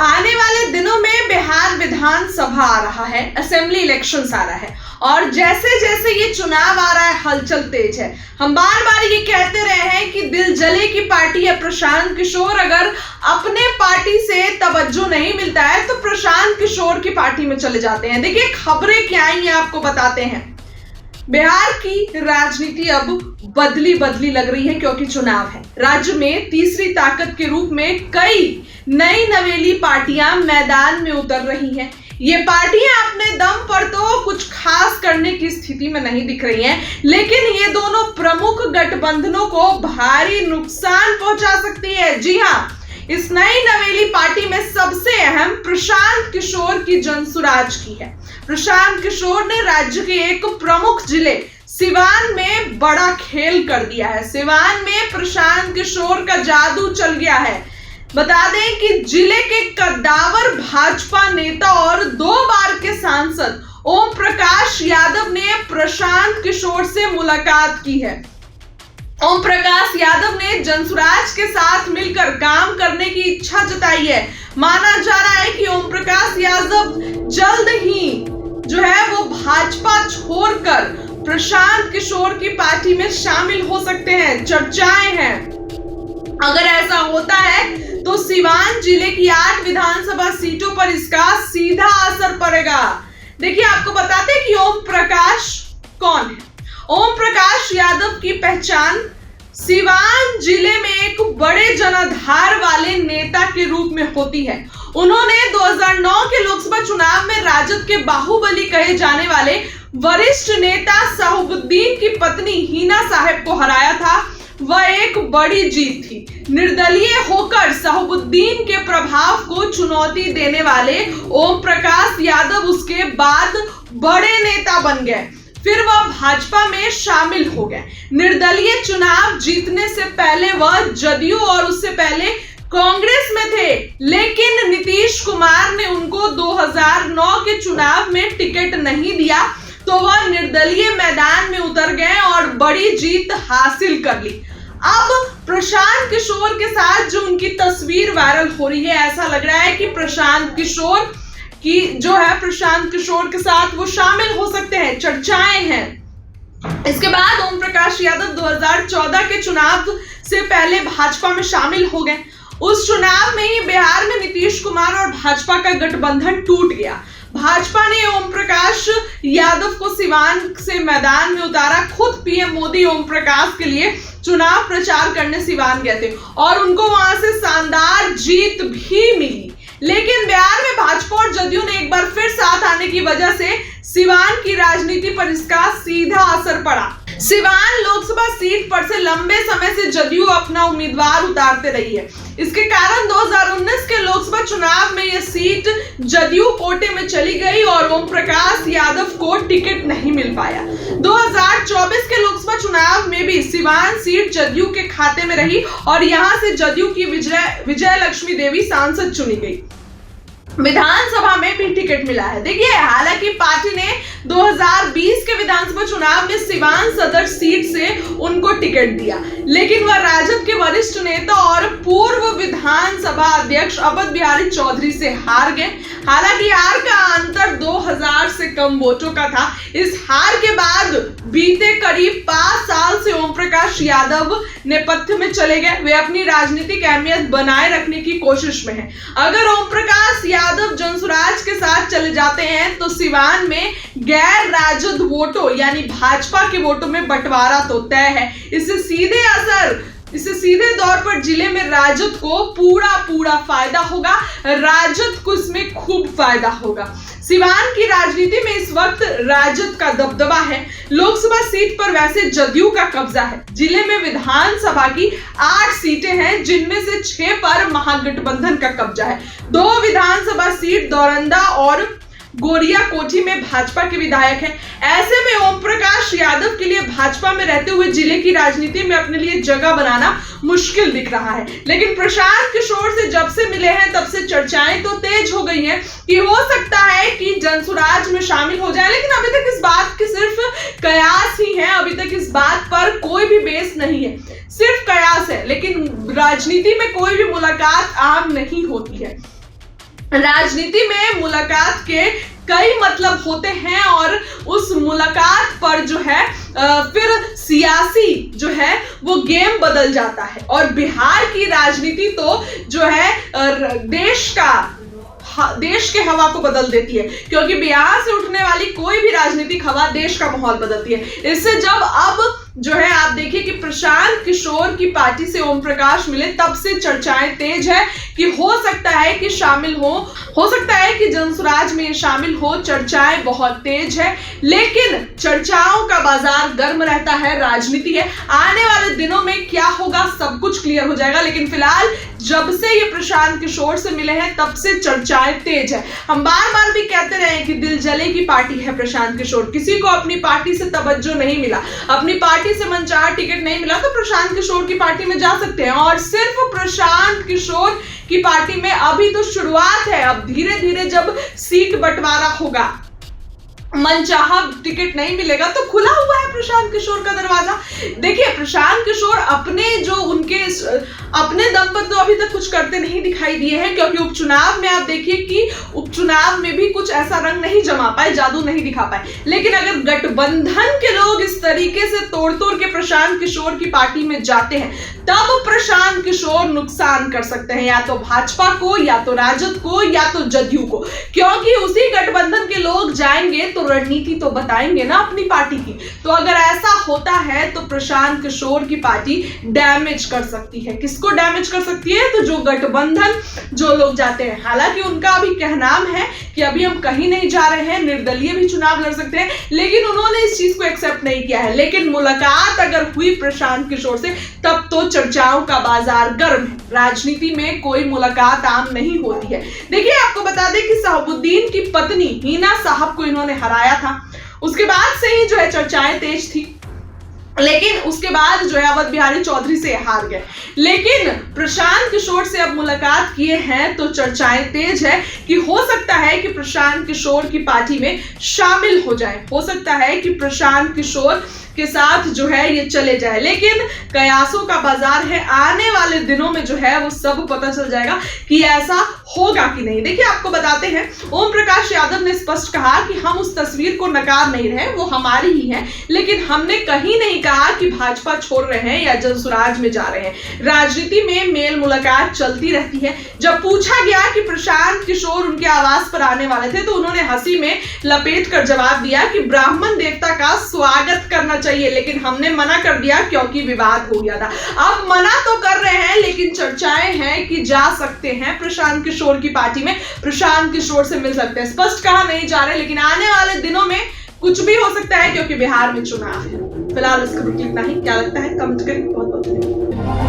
आने वाले दिनों में बिहार विधानसभा आ रहा है, असेंबली इलेक्शंस आ रहा है और जैसे जैसे ये चुनाव आ रहा है हलचल तेज है। हम बार बार ये कहते रहे हैं कि दिल जले की पार्टी है प्रशांत किशोर। अगर अपने पार्टी से तवज्जो नहीं मिलता है तो प्रशांत किशोर की पार्टी में चले जाते हैं। देखिए खबरें क्या आई हैं आपको बताते हैं। बिहार की राजनीति अब बदली बदली लग रही है क्योंकि चुनाव है। राज्य में तीसरी ताकत के रूप में कई नई नवेली पार्टियां मैदान में उतर रही हैं। ये पार्टियां अपने दम पर तो कुछ खास करने की स्थिति में नहीं दिख रही हैं, लेकिन ये दोनों प्रमुख गठबंधनों को भारी नुकसान पहुंचा सकती है। जी हां, इस नई नवेली पार्टी में सबसे अहम प्रशांत किशोर की जनसुराज की है। प्रशांत किशोर ने राज्य के एक प्रमुख जिले सिवान में बड़ा खेल कर दिया है। सिवान में प्रशांत किशोर का जादू चल गया है। बता दें कि जिले के कद्दावर भाजपा नेता और 2 बार के सांसद ओम प्रकाश यादव ने प्रशांत किशोर से मुलाकात की है। ओम प्रकाश यादव ने जनसुराज के साथ मिलकर काम करने की इच्छा जताई है। माना जा रहा है कि ओम प्रकाश यादव जल्द ही जो है वो भाजपा छोड़कर प्रशांत किशोर की पार्टी में शामिल हो सकते हैं। चर्चाएं हैं, अगर ऐसा होता है तो सिवान जिले की 8 विधानसभा सीटों पर इसका सीधा असर पड़ेगा। देखिए आपको बताते हैं कि ओम प्रकाश कौन है। ओम प्रकाश यादव की पहचान सिवान जिले में एक बड़े जनाधार वाले नेता के रूप में होती है। उन्होंने 2009 के लोकसभा चुनाव में राजद के बाहुबली कहे जाने वाले वरिष्ठ नेता साहबुद्दीन की पत्नी हिना साहब को हराया था। वह एक बड़ी जीत थी। निर्दलीय होकर साहबुद्दीन के प्रभाव को चुनौती देने वाले ओम प्रकाश यादव उसके बाद बड़े नेता बन गए। फिर वह भाजपा में शामिल हो गए। निर्दलीय चुनाव जीतने से पहले वह जदयू और उससे पहले कांग्रेस में थे, लेकिन नीतीश कुमार ने उनको 2009 के चुनाव में टिकट नहीं दिया तो वह निर्दलीय मैदान में उतर गए और बड़ी जीत हासिल कर ली। अब प्रशांत किशोर के साथ जो उनकी तस्वीर वायरल हो रही है, ऐसा लग रहा है कि प्रशांत किशोर की जो है प्रशांत किशोर के साथ वो शामिल हो सकते हैं। चर्चाएं हैं। इसके बाद ओम प्रकाश यादव 2014 के चुनाव से पहले भाजपा में शामिल हो गए। उस चुनाव में ही बिहार में नीतीश कुमार और भाजपा का गठबंधन टूट गया। भाजपा ने ओम प्रकाश यादव को सिवान से मैदान में उतारा। खुद पीएम मोदी ओम प्रकाश के लिए चुनाव प्रचार करने सिवान गए थे और उनको वहां से शानदार जीत भी मिली। लेकिन बिहार में भाजपा और जदयू ने एक बार फिर साथ आने की वजह से सिवान की राजनीति पर इसका सीधा असर पड़ा। सिवान लोकसभा सीट पर से लंबे समय से जदयू अपना उम्मीदवार उतारते रही है। इसके कारण 2019 के लोकसभा चुनाव में यह सीट जदयू कोटे में चली गई और ओम प्रकाश यादव को टिकट नहीं मिल पाया। 2024 के लोकसभा चुनाव में भी सिवान सीट जदयू के खाते में रही और यहां से जदयू की विजय लक्ष्मी देवी सांसद चुनी गई। विधानसभा में भी टिकट मिला है। देखिए हालांकि पार्टी ने 2020 के विधानसभा चुनाव में सिवान सदर सीट से उनको टिकट दिया, लेकिन वह राजद के वरिष्ठ नेता और पूर्व विधानसभा अध्यक्ष अवध बिहारी चौधरी से हार गए। हालांकि हार का अंतर 2000 से कम वोटों का था। इस हार के बाद बीते करीब 5 साल से ओम प्रकाश यादव नेपथ्य में चले गए। वे अपनी राजनीतिक अहमियत बनाए रखने की कोशिश में हैं। अगर ओम प्रकाश यादव जनसुराज के साथ चले जाते हैं तो सिवान में गैर राजद वोटों यानी भाजपा के वोटों में बंटवारा तो तय है। इससे सीधे तौर पर जिले में राजद को पूरा फायदा होगा। राजद को इसमें खूब फायदा होगा। सिवान की राजनीति में इस वक्त राजद का दबदबा है। लोकसभा सीट पर वैसे जदयू का कब्जा है। जिले में विधानसभा की 8 सीटें हैं, जिनमें से 6 पर महागठबंधन का कब्जा है। 2 विधानसभा सीट दौरंदा और गोरिया कोठी में भाजपा के विधायक हैं। ऐसे में ओम प्रकाश यादव के लिए भाजपा में रहते हुए जिले की राजनीति में अपने लिए जगह बनाना मुश्किल दिख रहा है। लेकिन प्रशांत किशोर से जब से मिले हैं तब से चर्चाएं तो तेज हो गई हैं कि हो सकता है कि जनसुराज में शामिल हो जाए, लेकिन अभी तक इस बात के सिर्फ कयास ही है। अभी तक इस बात पर कोई भी बेस नहीं है, सिर्फ कयास है। लेकिन राजनीति में कोई भी मुलाकात आम नहीं होती है। राजनीति में मुलाकात के कई मतलब होते हैं और उस मुलाकात पर जो है फिर सियासी जो है वो गेम बदल जाता है। और बिहार की राजनीति तो जो है देश के हवा को बदल देती है, क्योंकि बिहार से उठने वाली कोई भी राजनीतिक हवा देश का माहौल बदलती है। इससे जब अब जो है आप देखिए कि प्रशांत किशोर की पार्टी से ओम प्रकाश मिले, तब से चर्चाएं तेज है कि हो सकता है कि शामिल हो सकता है कि जनसुराज में शामिल हो। चर्चाएं बहुत तेज है, लेकिन चर्चाओं का बाजार गर्म रहता है, राजनीति है। आने वाले दिनों में क्या होगा सब कुछ क्लियर हो जाएगा, लेकिन फिलहाल जब से ये प्रशांत किशोर से मिले हैं तब से चर्चाएं तेज है। हम बार बार भी कहते रहे हैं कि दिल जले की पार्टी है प्रशांत किशोर। किसी को अपनी पार्टी से तवज्जो नहीं मिला, अपनी पार्टी से मनचाहा टिकट नहीं मिला, तो प्रशांत किशोर की पार्टी में जा सकते हैं। और सिर्फ प्रशांत किशोर की पार्टी में अभी तो शुरुआत है। अब धीरे धीरे जब सीट बंटवारा होगा, मनचाहा टिकट नहीं मिलेगा, तो खुला हुआ है प्रशांत किशोर का दरवाजा। देखिए प्रशांत किशोर अपने दम पर तो अभी तक कुछ करते नहीं दिखाई दिए हैं, क्योंकि उपचुनाव में आप देखिए कि उपचुनाव में भी कुछ ऐसा रंग नहीं जमा पाए, जादू नहीं दिखा पाए। लेकिन अगर गठबंधन के लोग इस तरीके से तोड़ तोड़ के प्रशांत किशोर की पार्टी में जाते हैं, तब प्रशांत किशोर नुकसान कर सकते हैं, या तो भाजपा को, या तो राजद को, या तो जदयू को। क्योंकि उसी गठबंधन के लोग जाएंगे तो रणनीति तो बताएंगे ना अपनी पार्टी की। तो अगर ऐसा होता है तो प्रशांत किशोर की पार्टी डैमेज कर सकती है। किसको डैमेज कर सकती है? तो जो गठबंधन जो लोग जाते हैं। हालांकि उनका अभी कहनाम है कि अभी हम कहीं नहीं जा रहे हैं, निर्दलीय भी चुनाव लड़ सकते हैं, लेकिन उन्होंने इस चीज को एक्सेप्ट नहीं किया है। लेकिन मुलाकात अगर हुई प्रशांत किशोर से, तब तो चर्चाओं का बाजार गर्म है। राजनीति में कोई मुलाकात आम नहीं होती है। देखिए आपको बता दें कि शहाबुद्दीन की पत्नी हिना साहब को इन्होंने हराया था, उसके बाद से ही जो है चर्चाएं तेज थी, लेकिन उसके बाद जो है अवध बिहारी चौधरी से हार गए। लेकिन प्रशांत किशोर से अब मुलाकात किए हैं तो चर्चाएं तेज है कि हो सकता है कि प्रशांत किशोर की पार्टी में शामिल हो जाए, हो सकता है कि प्रशांत किशोर के साथ जो है ये चले जाए। लेकिन कयासों का बाजार है, आने वाले दिनों में जो है वो सब पता चल जाएगा कि ऐसा होगा कि नहीं। देखिए आपको बताते हैं, ओम प्रकाश यादव ने स्पष्ट कहा कि हम उस तस्वीर को नकार नहीं रहे, वो हमारी ही है, लेकिन हमने कहीं नहीं कहा कि भाजपा छोड़ रहे हैं या जनसुराज में जा रहे हैं। राजनीति में मेल मुलाकात चलती रहती है। जब पूछा गया कि प्रशांत किशोर उनके आवास पर आने वाले थे, तो उन्होंने हंसी में लपेट कर जवाब दिया कि ब्राह्मण देवता का स्वागत करना चाहिए, लेकिन हमने मना कर दिया क्योंकि विवाद हो गया था। अब मना तो कर रहे हैं, लेकिन चर्चाएं हैं कि जा सकते हैं प्रशांत किशोर की पार्टी में, प्रशांत किशोर से मिल सकते हैं। स्पष्ट कहा नहीं जा रहे, लेकिन आने वाले दिनों में कुछ भी हो सकता है, क्योंकि बिहार में चुनाव है। फिलहाल इसका इतना ही। क्या लगता है कमेंट करें। बहुत बहुत धन्यवाद।